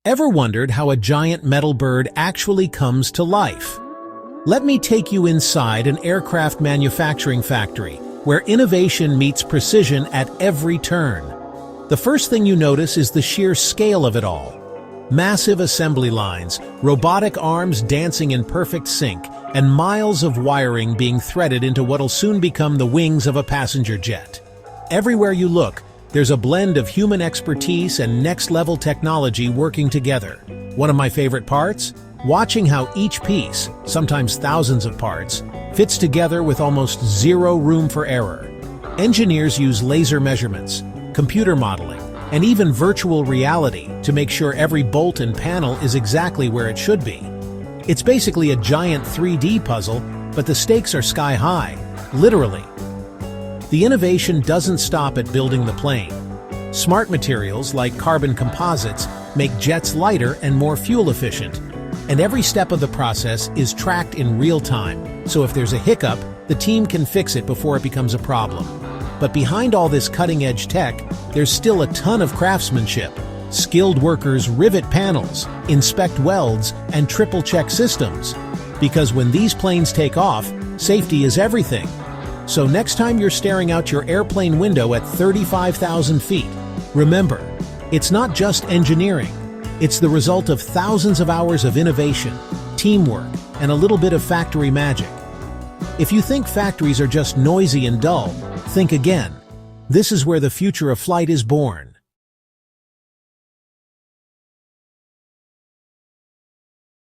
Ever wondered how a giant metal bird actually comes to life? Let me take you inside an aircraft manufacturing factory, where innovation meets precision at every turn. The first thing you notice is the sheer scale of it all. Massive assembly lines, robotic arms dancing in perfect sync, and miles of wiring being threaded into what'll soon become the wings of a passenger jet. Everywhere you look, there's a blend of human expertise and next-level technology working together. One of my favorite parts? Watching how each piece, sometimes thousands of parts, fits together with almost zero room for error. Engineers use laser measurements, computer modeling, and even virtual reality to make sure every bolt and panel is exactly where it should be. It's basically a giant 3D puzzle, but the stakes are sky high, literally. The innovation doesn't stop at building the plane. Smart materials like carbon composites make jets lighter and more fuel efficient, and every step of the process is tracked in real time, so if there's a hiccup, the team can fix it before it becomes a problem. But behind all this cutting-edge tech, there's still a ton of craftsmanship. Skilled workers rivet panels, inspect welds, and triple-check systems. Because when these planes take off, safety is everything. So next time you're staring out your airplane window at 35,000 feet, remember, it's not just engineering. It's the result of thousands of hours of innovation, teamwork, and a little bit of factory magic. If you think factories are just noisy and dull, think again. This is where the future of flight is born.